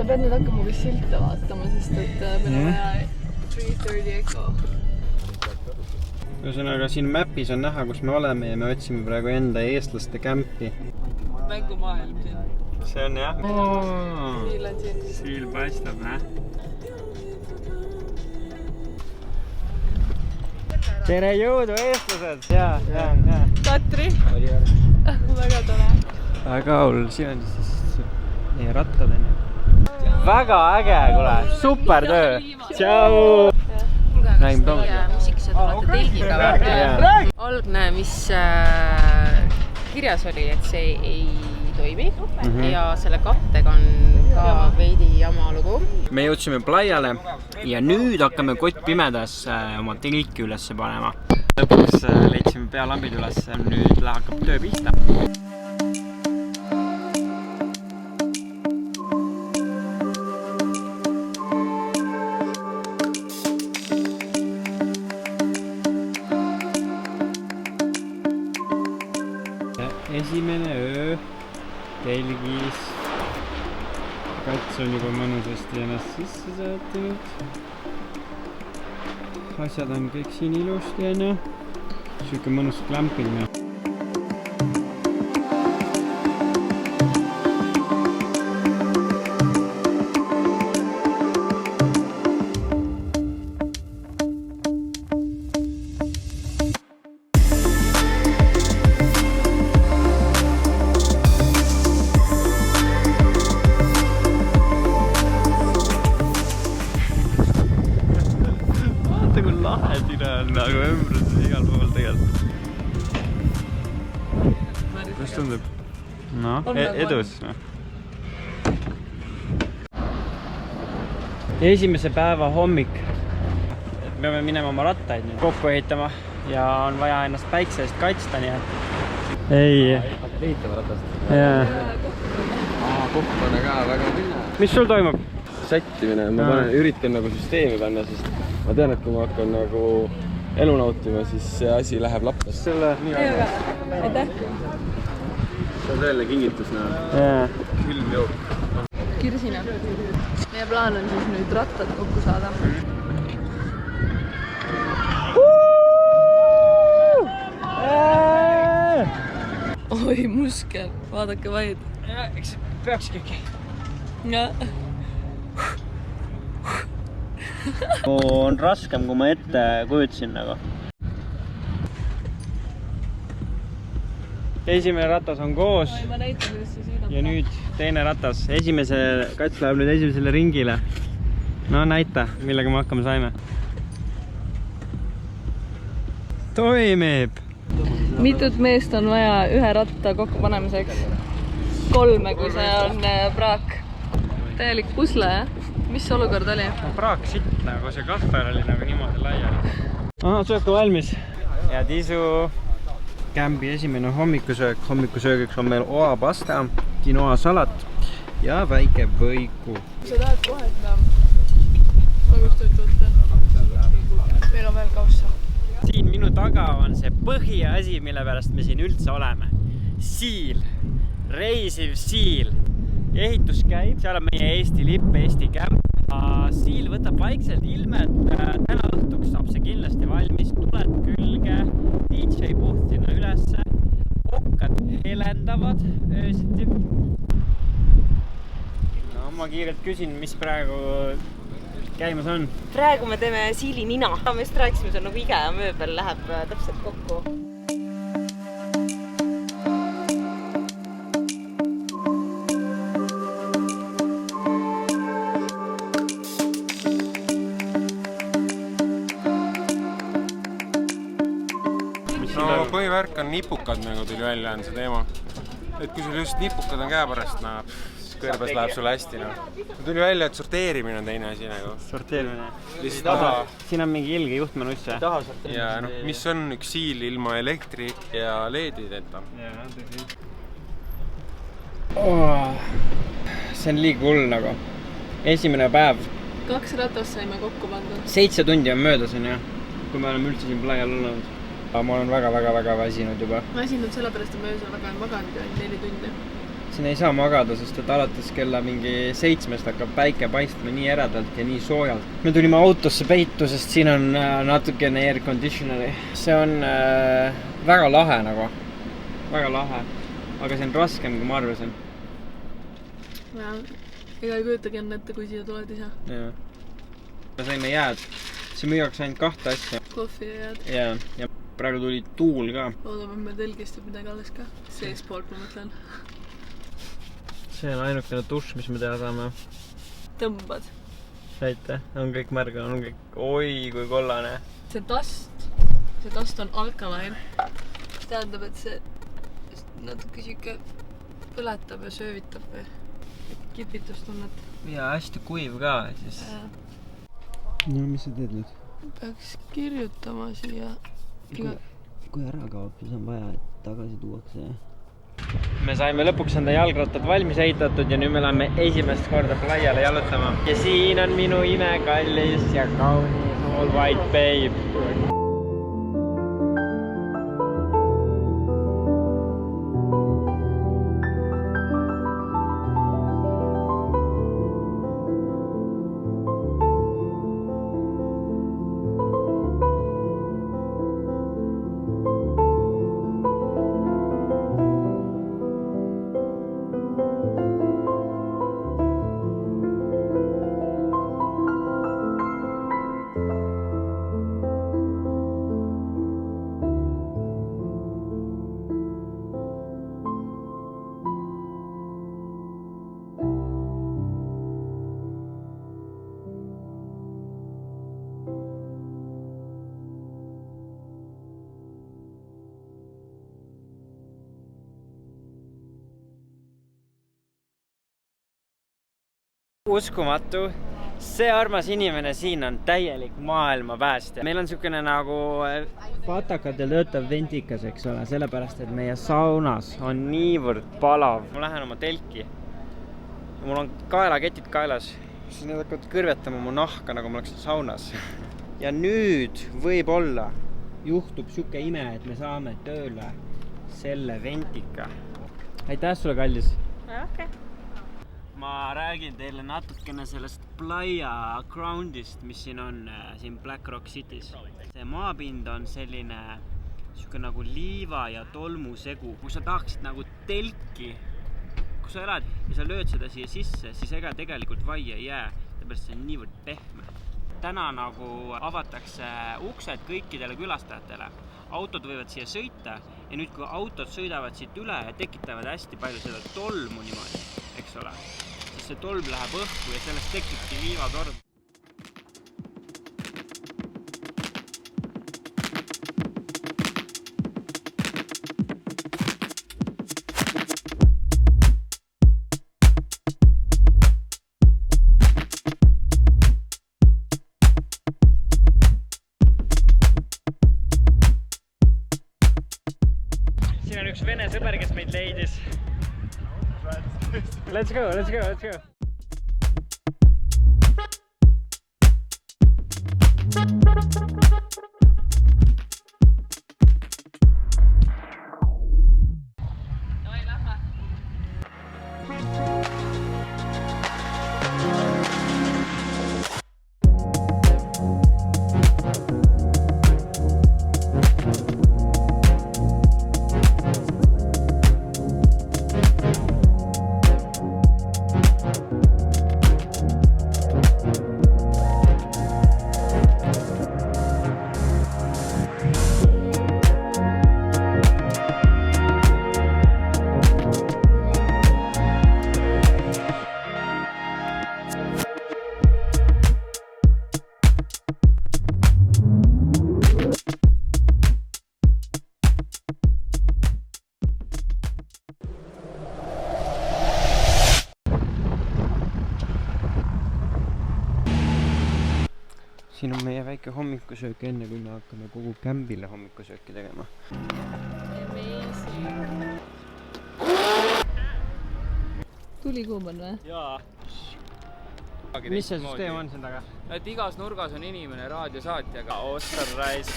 sa pead nüüd hakkama ka silte vaatama, sest et meil on vaja 3:30 Eco. Ühesõnaga siin mapis on näha, kus me oleme ja me otsime praegu enda eestlaste kämpi. Mängumaailm siin. See on jah. Siil on siin. Siil paistab, näh. Tere jõudu, eestlased! Jaa. Katri! Väga tore. Väga hull, siin on siis meie rattad on ju. Väga äge, kuule! Super töö! Tšau! Räägime toomast. Musiks ja tulete telgiga vaata. Algne, mis kirjas oli, et see ei toimi ja selle kattega on ka veidi jama lugu. Me jõudsime Playale ja nüüd hakkame kott pimedas oma telki üles panema. Lõpuks leidsime pealambid üles, nüüd hakkab töö pihta. Esimene öö telgis. Kats on juba mõnusasti ennast sisse saatinud. Asjad on kõik siin ilusti, on ju. Siuke mõnus klampimine. Nagu ümbruses igal pool tegelikult. Kuidas tundub? No, edus. Esimese päeva hommik. Me peame minema oma rattaid nüüd kokku ehitama ja on vaja ennast päikse eest kaitsta, nii et... Ei. Ehitame ratast. Jaa. Kohtpane ka väga minna. Mis sul toimub? Sättimine. Ma üritan nagu süsteemi panna, sest ma tean, et kui ma hakkan nagu elu nautima, siis see asi läheb lappas. Aitäh! See on tõeline kingitus näha. Külm jook. Kirsina. Meie plaan on siis nüüd rattad kokku saada. Oi, muskel. Vaadake vaid. Eks peakski äkki. On raskem, kui ma ette kujutasin nagu. Esimene ratas on koos ja nüüd teine ratas. Kats läheb nüüd esimesele ringile. No näita, millega me hakkama saime. Toimib! Mitut meest on vaja ühe ratta kokku panemiseks? 3, kui see on praak. Täielik pusle, jah? Mis olukord oli? Praak sitt, nagu see kahvel oli nagu niimoodi laiali. Söök on valmis. Ja tisu. Kämbi esimene hommikusöök. Hommikusöögiks on meil oapasta, quinoa salat ja väike võiku. Sa tahad kohe seda valgustoit võtta? Meil on veel kaussa. Siin minu taga on see põhiasi, mille pärast me siin üldse oleme. Siil. Reisiv siil. Ehitus käib, seal on meie Eesti lipp, Eesti kämp. Siil võtab vaikselt ilme, et täna õhtuks saab see kindlasti valmis. Tuled külge, DJ puht sinna ülesse, okkad helendavad öösiti. No ma kiirelt küsin, mis praegu käimas on. Praegu me teeme siili nina. Me just rääkisime, see on nagu IKEA mööbel läheb täpselt kokku. No põhivärk on nipukad, nagu tuli välja on see teema. Et kui sul just nipukad on käepärast, siis kõrbes läheb sulle hästi. Tuli välja, et sorteerimine on teine asi. Sorteerimine. Siin on mingi ilge juhtmenuss. Ja mis on üks siil ilma elektri ja LED-ideta? See on liiga hull nagu. Esimene päev. 2 ratast saime kokku pandud. 7 tundi on möödas, kui me oleme üldse siin Playal olnud. Ma olen väga väsinud juba. Väsinud sellepärast, et ma öösel väga maganud ja 4 tundi. siin ei saa magada, sest et alates kella mingi 7 hakkab päike paistma nii eredalt ja nii soojalt. Me tulime autosse peitu, sest siin on natukene air conditioneri. See on väga lahe nagu. Väga lahe. Aga see on raskem, kui ma arvasin. Ja, ega ei kujutagi ette, kui siia tuled ise. Jaa. Me saime jääd. See müüakse ainult 2 asja. Kohvi ja jääd. Jaa. Ja praegu tuli tuul ka. Oodame, me telgistub midagi alles ka. Seespoolt ma mõtlen. See on ainukene dušš, mis me teha saame. Tõmbad. Näite, on kõik märg, on kõik, oi kui kollane. See tast on alkaline. See tähendab, et see natuke siuke põletab ja söövitab või kipitustunnet. Ja hästi kuiv ka siis. No mis sa teed nüüd? Peaks kirjutama siia. Kui ära kaob, siis on vaja, et tagasi tuuakse. Me saime lõpuks enda jalgrattad valmis ehitatud ja nüüd me läheme esimest korda plaiale jalutama. Ja siin on minu imekallis ja kaunis all white babe. Uskumatu, see armas inimene siin on täielik maailma päästja. Meil on niisugune nagu patakatel töötav ventikas, eks ole, sellepärast, et meie saunas on niivõrd palav. Ma lähen oma telki ja mul on kaelaketid kaelas, siis need hakkavad kõrvetama mu nahka, nagu ma oleksin saunas. Ja nüüd võib-olla juhtub siuke ime, et me saame tööle selle ventika. Aitäh sulle, kallis! Okay. Ma räägin teile natukene sellest playa groundist, mis siin on, siin Black Rock City's. See maapind on selline nagu liiva ja tolmu segu. Kui sa tahaksid nagu telki, kui sa elad ja sa lööd seda siia sisse, siis ega tegelikult vai ei jää, sellepärast see on niivõrd pehme. Täna nagu avatakse uksed kõikidele külastajatele. Autod võivad siia sõita ja nüüd kui autod sõidavad siit üle ja tekitavad hästi palju seda tolmu niimoodi, eks ole, siis see tolm läheb õhku ja sellest tekibki liivatorm. Siin on üks vene sõber, kes meid leidis. Let's go, let's go, let's go. Davai, lähme. Siin on meie väike hommikusöök enne, kui me hakkame kogu kämbile hommikusööki tegema. Amazing. Tuli kuum on või? Jaa. Mis see süsteem on siin taga? Et igas nurgas on inimene raadiosaatjaga. Oscar Rice.